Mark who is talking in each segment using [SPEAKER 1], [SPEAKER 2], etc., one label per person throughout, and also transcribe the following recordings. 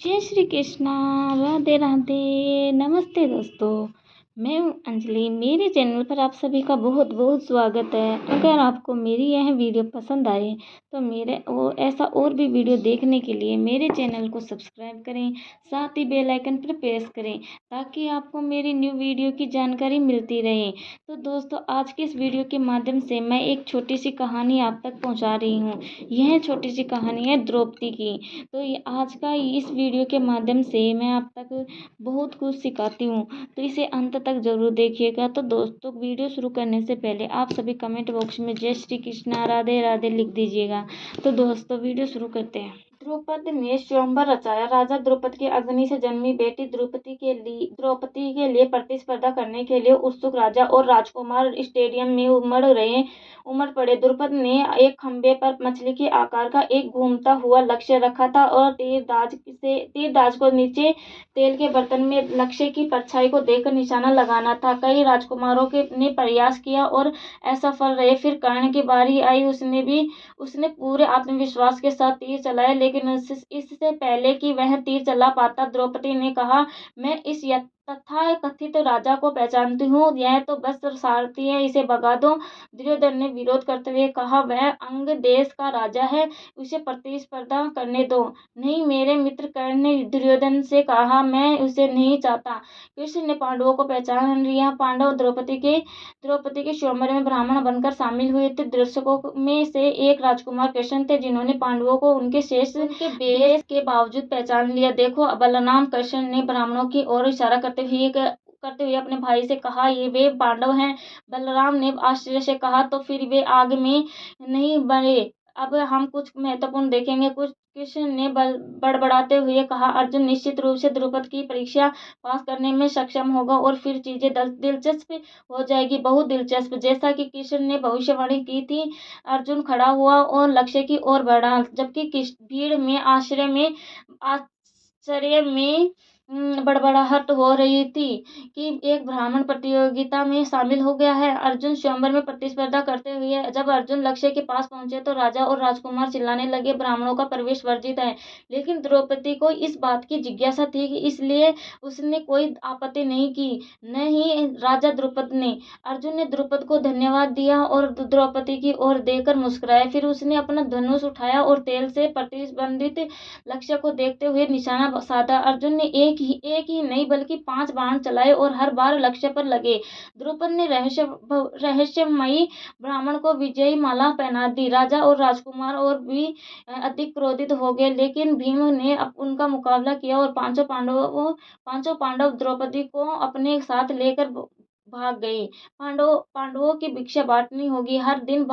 [SPEAKER 1] जय श्री कृष्णा। राधे राधे। नमस्ते दोस्तों, मैं हूँ अंजलि। मेरे चैनल पर आप सभी का बहुत बहुत स्वागत है। अगर आपको मेरी यह वीडियो पसंद आए तो ऐसा और भी वीडियो देखने के लिए मेरे चैनल को सब्सक्राइब करें, साथ ही बेल आइकन पर प्रेस करें ताकि आपको मेरी न्यू वीडियो की जानकारी मिलती रहे। तो दोस्तों, आज के इस वीडियो के माध्यम से मैं एक छोटी सी कहानी आप तक पहुँचा रही हूँ। यह छोटी सी कहानी है द्रौपदी की। तो ये आज का इस वीडियो के माध्यम से मैं आप तक बहुत कुछ सिखाती हूँ, तो इसे अंत तक जरूर देखिएगा। तो दोस्तों, वीडियो शुरू करने से पहले आप सभी कमेंट बॉक्स में जय श्री कृष्णा राधे राधे लिख दीजिएगा। तो दोस्तों, वीडियो शुरू करते हैं। द्रौपद ने स्वयंवर रचाया। राजा द्रुपद की अग्नि से जन्मी बेटी द्रौपदी के लिए प्रतिस्पर्धा करने के लिए उत्सुक राजा और राजकुमार स्टेडियम में उमड़ पड़े। द्रुपद ने एक खंभे पर मछली के आकार का एक घूमता हुआ लक्ष्य रखा था और तीरंदाज को नीचे तेल के बर्तन में लक्ष्य की परछाई को देखकर निशाना लगाना था। कई राजकुमारों ने प्रयास किया और असफल रहे। फिर कर्ण की बारी आई। उसने पूरे आत्मविश्वास के साथ तीर चलाए, लेकिन इससे पहले कि वह तीर चला पाता, द्रौपदी ने कहा, मैं इस तथा कथित राजा को पहचानती हूँ। यह तो बस सारथी है, इसे भगा दो। दुर्योधन ने विरोध करते हुए कहा, वह अंग देश का राजा है, उसे प्रतिस्पर्धा करने दो। नहीं, मेरे मित्र कर्ण ने दुर्योधन से कहा, मैं उसे नहीं चाहता। कृष्ण ने पांडवों को पहचान लिया। पांडव द्रौपदी के स्वयंवर में ब्राह्मण बनकर शामिल हुए थे। दर्शकों में से एक राजकुमार कृष्ण थे, जिन्होंने पांडवों को उनके वेश के बावजूद पहचान लिया। देखो, बलराम, कृष्ण ने ब्राह्मणों की ओर इशारा करते हुए अपने भाई से कहा, ये वे पांडव हैं। बलराम ने आश्चर्य से कहा, तो फिर वे आग में नहीं बने? अब हम कुछ महत्वपूर्ण देखेंगे। कुछ कृष्ण ने बड़बड़ाते हुए कहा, अर्जुन निश्चित रूप से द्रुपद की परीक्षा पास करने में सक्षम होगा और फिर चीजें दिलचस्प हो जाएगी, बहुत दिलचस्प। जैसा कि कृष्ण ने भविष्यवाणी की थी, अर्जुन खड़ा हुआ और लक्ष्य की ओर बढ़ा, जबकि भीड़ में आश्चर्य में बड़बड़ाहट हो रही थी कि एक ब्राह्मण प्रतियोगिता में शामिल हो गया है। अर्जुन स्वयंवर में प्रतिस्पर्धा करते हुए जब अर्जुन लक्ष्य के पास पहुंचे तो राजा और राजकुमार चिल्लाने लगे, ब्राह्मणों का प्रवेश वर्जित है। लेकिन द्रौपदी को इस बात की जिज्ञासा थी, इसलिए उसने कोई आपत्ति नहीं की। नहीं, राजा द्रुपद ने। अर्जुन ने द्रुपद को धन्यवाद दिया और द्रौपदी की ओर देखकर मुस्कुराया। फिर उसने अपना धनुष उठाया और तेल से प्रतिबंधित लक्ष्य को देखते हुए निशाना साधा। अर्जुन ने एक ही नहीं बल्कि 5 बाण चलाए और हर बार लक्ष्य पर लगे। द्रुपद ने रहस्यमयी ब्राह्मण को विजयी माला पहना दी। राजा और राजकुमार और भी अधिक क्रोधित हो गए, लेकिन भीम ने उनका मुकाबला किया और पांचों पांडव द्रौपदी को अपने साथ लेकर भाग गए। पांडवों की भिक्षा बांटनी होगी। हर दिन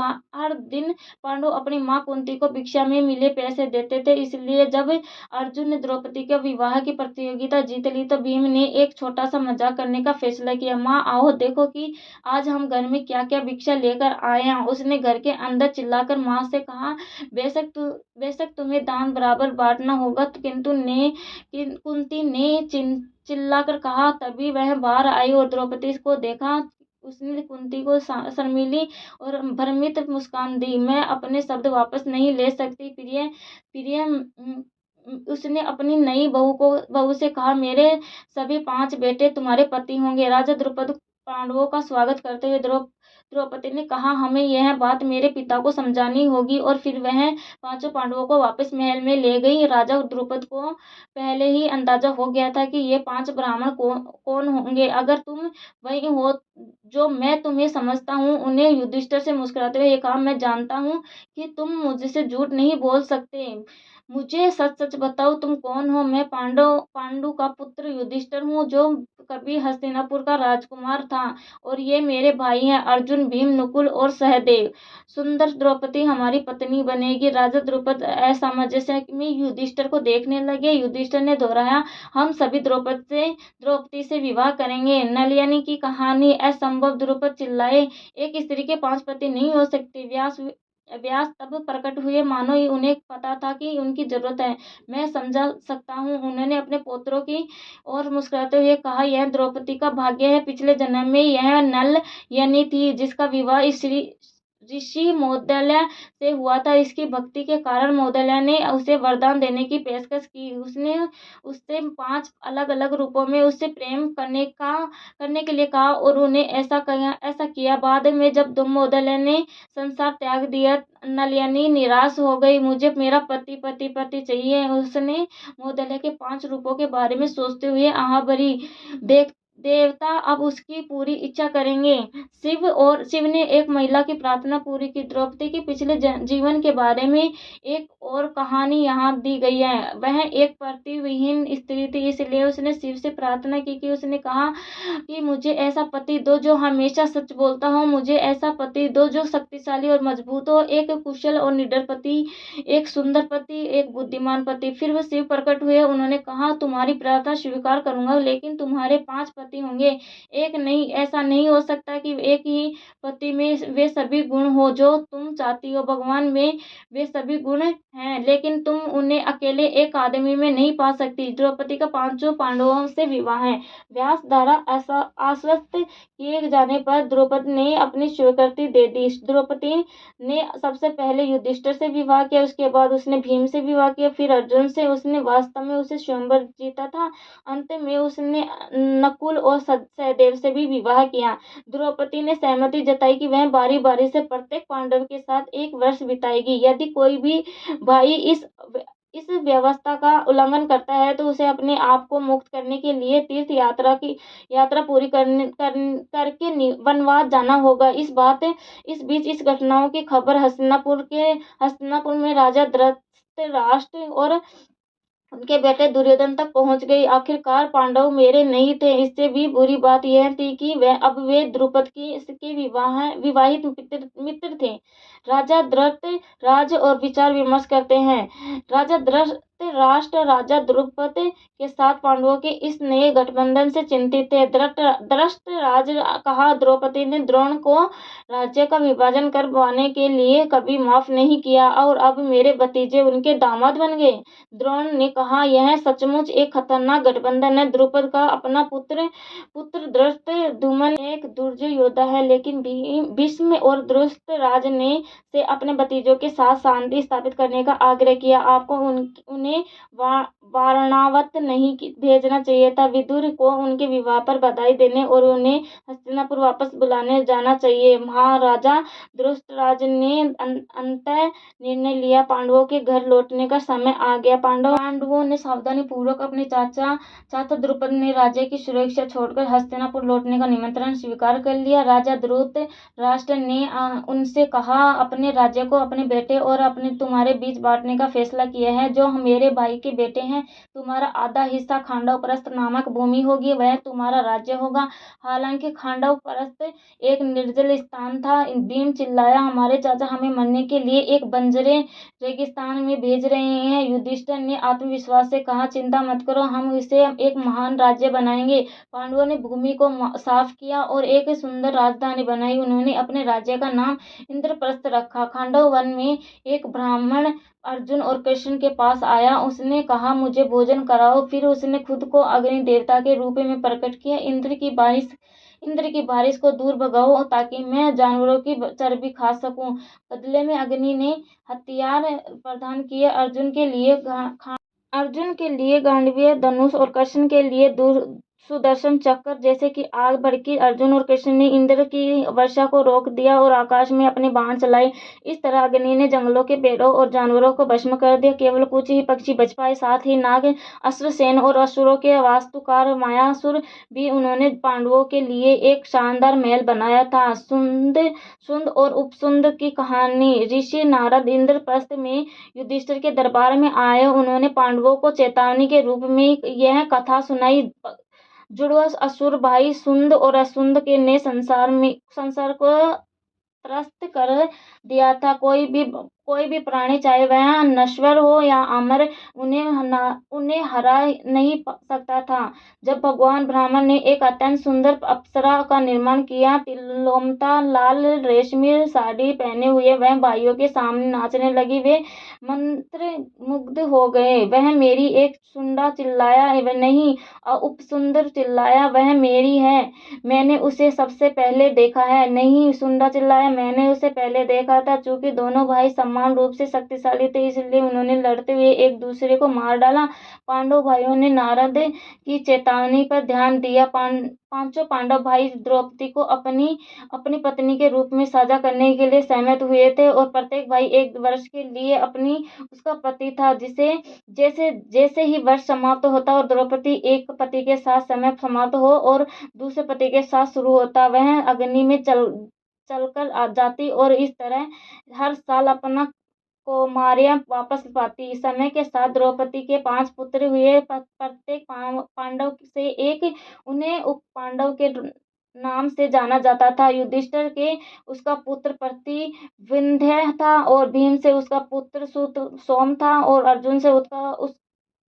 [SPEAKER 1] पांडव अपनी माँ कुंती को भिक्षा में मिले पैसे देते थे। इसलिए जब अर्जुन ने द्रौपदी के विवाह की प्रतियोगिता जीत ली तो भीम ने एक छोटा सा मजाक करने का फैसला किया। माँ, आओ देखो कि आज हम घर में क्या क्या भिक्षा लेकर आए हैं। उसने घर के अंदर चिल्लाकर माँ से कहा, बेशक तुम्हें दान बराबर बांटना होगा, किंतु कुंती ने चिल्लाकर कहा। तभी वह बाहर आई और द्रौपदी को देखा। उसने कुंती को शर्मीली और भ्रमित मुस्कान दी। मैं अपने शब्द वापस नहीं ले सकती प्रिय। उसने अपनी नई बहू से कहा, मेरे सभी 5 बेटे तुम्हारे पति होंगे। राजा द्रुपद पांडवों का स्वागत करते हुए द्रौपदी ने कहा, हमें यह बात मेरे पिता को समझानी होगी। और फिर वह 5 पांडवों को वापस महल में ले गई। राजा द्रुपद को पहले ही अंदाजा हो गया था कि ये 5 ब्राह्मण कौन होंगे। अगर तुम वही हो जो मैं तुम्हें समझता हूँ। उन्हें युधिष्ठिर से मुस्कुराते हुए कहा, मैं जानता हूँ कि तुम मुझसे झूठ नहीं बोल सकते। मुझे सच सच बताओ, तुम कौन हो। मैं पांडु का पुत्र युधिष्ठिर हूँ, जो कभी हस्तिनापुर का राजकुमार था, और ये मेरे भाई हैं अर्जुन, भीम, नकुल और सहदेव। सुंदर द्रौपदी हमारी पत्नी बनेगी। राजा द्रुपद असमंजस में युधिष्ठिर को देखने लगे। युधिष्ठिर ने दोहराया, हम सभी द्रौपदी से विवाह करेंगे। नलिनी की कहानी असंभव, द्रुपद चिल्लाए, एक स्त्री के 5 पति नहीं हो सकते। व्यास तब प्रकट हुए, मानो ही उन्हें पता था कि उनकी जरूरत है। मैं समझा सकता हूँ। उन्होंने अपने पुत्रों की ओर मुस्कुराते हुए कहा, यह द्रौपदी का भाग्य है। पिछले जन्म में यह नल यनी थी, जिसका विवाह ऋषि मौदगल्य से हुआ था। इसकी भक्ति के कारण मौदगल्य ने उसे वरदान देने की पेशकश की। उसने उससे 5 अलग-अलग रूपों में उससे प्रेम करने के लिए कहा और उन्हें ऐसा किया। बाद में जब मौदगल्य ने संसार त्याग दिया, नलिनी निराश हो गई। मुझे मेरा पति पति पति चाहिए। उसने मौदगल्य के 5 रूपों के बारे में सोचते हुए आह भरी। देवता अब उसकी पूरी इच्छा करेंगे। शिव ने एक महिला की प्रार्थना पूरी की। द्रौपदी के पिछले जीवन के बारे में एक और कहानी यहाँ दी गई है। वह एक पति विहीन स्त्री थी, इसलिए उसने शिव से प्रार्थना की कि उसने कहा कि मुझे ऐसा पति दो जो हमेशा सच बोलता हो, मुझे ऐसा पति दो जो शक्तिशाली और मजबूत हो, एक कुशल और निडर पति, एक सुंदर पति, एक बुद्धिमान पति। फिर वह शिव प्रकट हुए। उन्होंने कहा, तुम्हारी प्रार्थना स्वीकार करूंगा, लेकिन तुम्हारे 5 पति होंगे, एक नहीं। ऐसा नहीं हो सकता कि एक ही पति में वे सभी गुण हो जो तुम चाहती हो। भगवान में वे सभी गुण हैं, लेकिन तुम उन्हें अकेले एक आदमी में नहीं पा सकती। द्रौपदी का 5 पांडवों से विवाह है। व्यास द्वारा आश्वस्त किए जाने पर द्रौपदी ने अपनी स्वीकृति दे दी। द्रौपदी ने सबसे पहले युधिष्ठिर से विवाह किया, उसके बाद उसने भीम से विवाह किया, फिर अर्जुन से। उसने वास्तव में उसे स्वयंवर जीता था। अंत में उसने नकुल और सहदेव से भी विवाह किया। द्रौपदी ने सहमति जताई कि वह बारी बारी से प्रत्येक पांडव के साथ 1 वर्ष बिताएगी। यदि कोई भी भाई इस व्यवस्था का उल्लंघन करता है तो उसे अपने आप को मुक्त करने के लिए तीर्थ यात्रा पूरी करके वनवास जाना होगा। इस बीच इस घटनाओं की खबर हस्तिनापुर में राजा धृतराष्ट्र और उनके बेटे दुर्योधन तक पहुंच गई। आखिरकार पांडव मेरे नहीं थे। इससे भी बुरी बात यह थी कि वे द्रुपद के विवाहित मित्र थे। राजा धृतराज और विचार विमर्श करते हैं। राजा धृतराष्ट्र राजा द्रुपद के साथ पांडवों के इस नए गठबंधन से चिंतित थे। धृतराज कहा, द्रौपदी ने द्रोण को राज्य का विभाजन करवाने के लिए कभी माफ नहीं किया और अब मेरे भतीजे उनके दामाद बन गए। द्रोण ने कहा, यह सचमुच एक खतरनाक गठबंधन है। द्रुपद का अपना पुत्र धृष्टद्युम्न एक दुर्जय योद्धा है, लेकिन भीष्म और धृतराज ने से अपने भतीजों के साथ शांति स्थापित करने का आग्रह किया। आपको उन्हें वारणावत नहीं भेजना चाहिए था। विदुर को उनके विवाह पर बधाई देने और उन्हें हस्तिनापुर वापस बुलाने जाना चाहिए। महाराजा धृतराज ने अंततः निर्णय लिया। पांडवों के घर लौटने का समय आ गया। पांडवों ने सावधानी पूर्वक अपने चाचा द्रुपद ने राज्य की सुरक्षा छोड़कर हस्तिनापुर लौटने का निमंत्रण स्वीकार कर लिया। राजा धृतराष्ट्र ने उनसे कहा, अपने राज्य को अपने बेटे और तुम्हारे बीच बांटने का फैसला किया है। जो मेरे भाई के बेटे हैं, तुम्हारा आधा हिस्सा खांडवप्रस्थ नामक भूमि होगी, वह तुम्हारा राज्य होगा। हालांकि खांडवप्रस्थ एक निर्जल स्थान था। भीम चिल्लाया, हमारे चाचा हमें मरने के लिए एक बंजरे रेगिस्तान में भेज रहे हैं। युधिष्ठिर ने आत्मविश्वास से कहा, चिंता मत करो, हम इसे एक महान राज्य बनाएंगे। पांडवों ने भूमि को साफ किया और एक सुंदर राजधानी बनाई। उन्होंने अपने राज्य का नाम इंद्रप्रस्थ रखा। खांडव वन में एक ब्राह्मण अर्जुन और कृष्ण के पास आया। उसने कहा, मुझे भोजन कराओ। फिर उसने खुद को अग्नि देवता के रूप में प्रकट किया। इंद्र की बारिश को दूर भगाओ ताकि मैं जानवरों की चर्बी खा सकूं। बदले में अग्नि ने हथियार प्रदान किए। अर्जुन के लिए गांडीव धनुष और कृष्ण के लिए सुदर्शन चक्र जैसे कि आग भड़की। अर्जुन और कृष्ण ने इंद्र की वर्षा को रोक दिया और आकाश में अपने बाण चलाए। इस तरह अग्नि ने जंगलों के पेड़ों और जानवरों को भस्म कर दिया। केवल कुछ ही पक्षी बच पाए। साथ ही नाग, अश्वसेन और असुरों के वास्तुकार मायासुर भी। उन्होंने पांडवों के लिए एक शानदार महल बनाया था। सुंद और उपसुंद की कहानी। ऋषि नारद इंद्रप्रस्थ में युधिष्ठिर के दरबार में आए। उन्होंने पांडवों को चेतावनी के रूप में यह कथा सुनाई। जुड़वा असुर भाई सुंद और असुंद ने संसार को त्रस्त कर दिया था। कोई भी कोई भी प्राणी, चाहे वह नश्वर हो या अमर, उन्हें हरा नहीं सकता था। जब भगवान ब्रह्मा ने एक अत्यंत सुंदर अप्सरा का निर्माण किया, तिलोत्तमा लाल रेशमी साड़ी पहने हुए वह भाइयों के सामने नाचने लगी। वे मंत्र मुग्ध हो गए। वह मेरी एक सुंडा चिल्लाया, वह नहीं, उपसुंदर चिल्लाया, वह मेरी है, मैंने उसे सबसे पहले देखा है। नहीं, सुंडा चिल्लाया, मैंने उसे पहले देखा था। चूंकि दोनों भाई समान रूप से शक्तिशाली थे, इसलिए उन्होंने लड़ते हुए एक दूसरे को मार डाला। पांडव भाइयों ने नारद की चेतावनी पर ध्यान दिया। पांचों पांडव भाई द्रौपदी को अपनी अपनी पत्नी के रूप में साझा करने के लिए सहमत हुए थे, और प्रत्येक भाई एक वर्ष के लिए अपनी उसका पति था। जिसे जैसे जैसे ही वर्ष समाप्त होता और द्रौपदी एक पति के साथ समय समाप्त हो और दूसरे पति के साथ शुरू होता, वह अग्नि में चलकर आ जाती, और इस तरह हर साल अपना कौमार्य वापस पाती। समय के साथ द्रौपदी के 5 पुत्र हुए। प्रत्येक पांडव से एक उन्हें उप पांडव के नाम से जाना जाता था। युधिष्ठिर के उसका पुत्र प्रतिविंध्य था, और भीम से उसका पुत्र सुत सोम था, और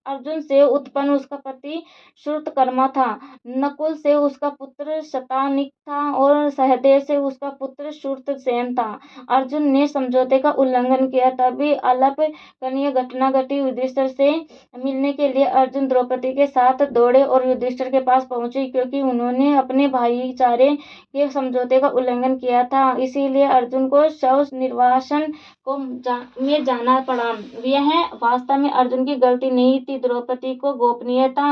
[SPEAKER 1] अर्जुन से उत्पन्न उसका पति श्रुतकर्मा था। नकुल से उसका पुत्र शतानीक था, और सहदेव से उसका पुत्र श्रुतसेन था। अर्जुन ने समझौते का उल्लंघन किया, तभी अल्पकनीय घटना घटी। युधिष्ठिर से मिलने के लिए अर्जुन द्रौपदी के साथ दौड़े और युधिष्ठिर के पास पहुंचे, क्योंकि उन्होंने अपने भाईचारे के समझौते का उल्लंघन किया था। इसीलिए अर्जुन को शव निर्वासन में जाना पड़ा। यह वास्तव में अर्जुन की गलती नहीं थी। द्रौपदी को गोपनीयता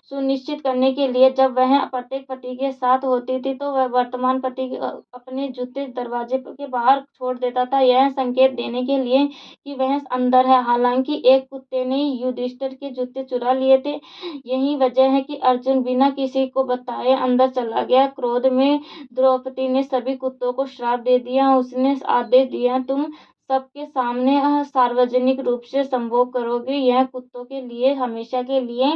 [SPEAKER 1] सुनिश्चित करने के लिए जब वह प्रत्येक पति के साथ होती थी, तो वह वर्तमान पति अपने जूते दरवाजे के बाहर छोड़ देता था, यह संकेत देने के लिए कि वह अंदर है। हालांकि एक कुत्ते ने युधिष्ठिर के जूते चुरा लिए थे। यही वजह है कि अर्जुन बिना किसी को बताए अंदर चला गया। क्रोध में द्रौपदी ने सभी कुत्तों को श्राप दे दिया। उसने आदेश दिया, तुम सबके सामने सार्वजनिक रूप से संभोग करोगे। यह कुत्तों के लिए हमेशा के लिए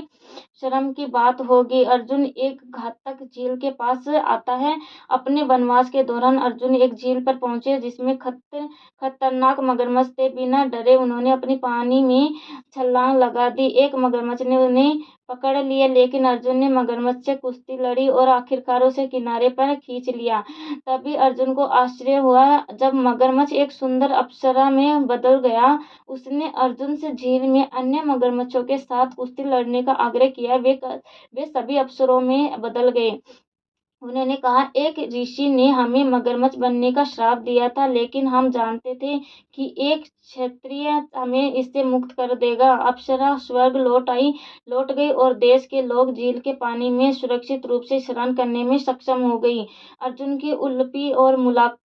[SPEAKER 1] शर्म की बात होगी। अर्जुन एक घातक झील के पास आता है। अपने वनवास के दौरान अर्जुन एक झील पर पहुंचे, जिसमें खतरनाक मगरमच्छ थे। बिना डरे उन्होंने अपनी पानी में छलांग लगा दी। एक मगरमच्छ ने उन्हें पकड़ लिया, लेकिन अर्जुन ने मगरमच्छ से कुश्ती लड़ी और आखिरकार उसे किनारे पर खींच लिया। तभी अर्जुन को आश्चर्य हुआ जब मगरमच्छ एक सुंदर अप्सरा में बदल गया। उसने अर्जुन से झील में अन्य मगरमच्छों के साथ कुश्ती लड़ने का आग्रह किया। वे सभी अप्सरों में बदल गए। उन्होंने कहा, एक ऋषि ने हमें मगरमच्छ बनने का श्राप दिया था, लेकिन हम जानते थे कि एक क्षत्रिय हमें इससे मुक्त कर देगा। अप्सरा स्वर्ग लौट गई और देश के लोग झील के पानी में सुरक्षित रूप से स्नान करने में सक्षम हो गई। अर्जुन की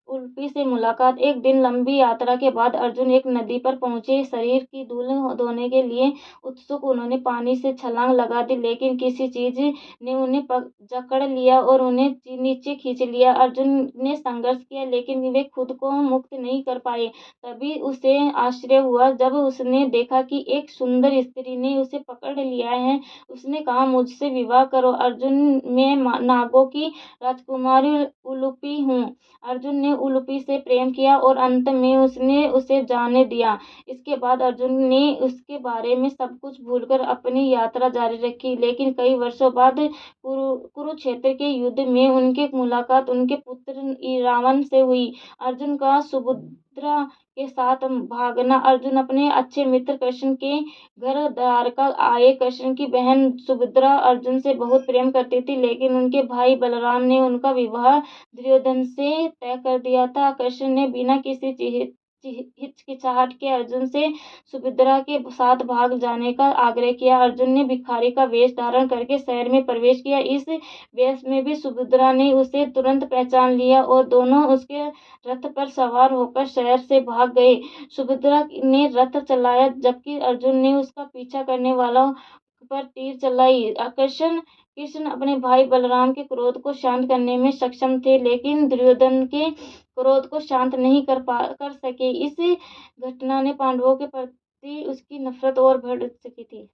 [SPEAKER 1] उल्पी से मुलाकात। एक दिन लंबी यात्रा के बाद अर्जुन एक नदी पर पहुंचे। शरीर की धूल धोने के लिए उत्सुक उन्होंने पानी से छलांग लगा दी, लेकिन किसी चीज ने उन्हें जकड़ लिया और उन्हें नीचे खींच लिया। अर्जुन ने संघर्ष किया, लेकिन वे खुद को मुक्त नहीं कर पाए। तभी उसे आश्चर्य हुआ जब उसने देखा कि एक सुंदर स्त्री ने उसे पकड़ लिया है। उसने कहा, मुझसे विवाह करो। अर्जुन, मैं नागों की राजकुमारी उलूपी हूँ। अर्जुन ने उलूपी से प्रेम किया और अंत में उसने उसे जाने दिया। इसके बाद अर्जुन ने उसके बारे में सब कुछ भूलकर अपनी यात्रा जारी रखी। लेकिन कई वर्षों बाद कुरुक्षेत्र के युद्ध में उनकी मुलाकात उनके पुत्र रावण से हुई। अर्जुन का सुभद्रा के साथ भागना। अर्जुन अपने अच्छे मित्र कृष्ण के घर द्वारका आए। कृष्ण की बहन सुभद्रा अर्जुन से बहुत प्रेम करती थी, लेकिन उनके भाई बलराम ने उनका विवाह दुर्योधन से तय कर दिया था। कृष्ण ने बिना किसी हिचकिचाहट के अर्जुन से सुभद्रा के साथ भाग जाने का आग्रह किया। अर्जुन ने भिखारी का वेश धारण करके शहर में प्रवेश किया। इस वेश में भी सुभद्रा ने उसे तुरंत पहचान लिया और दोनों उसके रथ पर सवार होकर शहर से भाग गए। सुभद्रा ने रथ चलाया, जबकि अर्जुन ने उसका पीछा करने वालों पर तीर चलाई। कृष्ण अपने भाई बलराम के क्रोध को शांत करने में सक्षम थे, लेकिन दुर्योधन के क्रोध को शांत नहीं कर सके। इस घटना ने पांडवों के प्रति उसकी नफरत और बढ़ चुकी थी।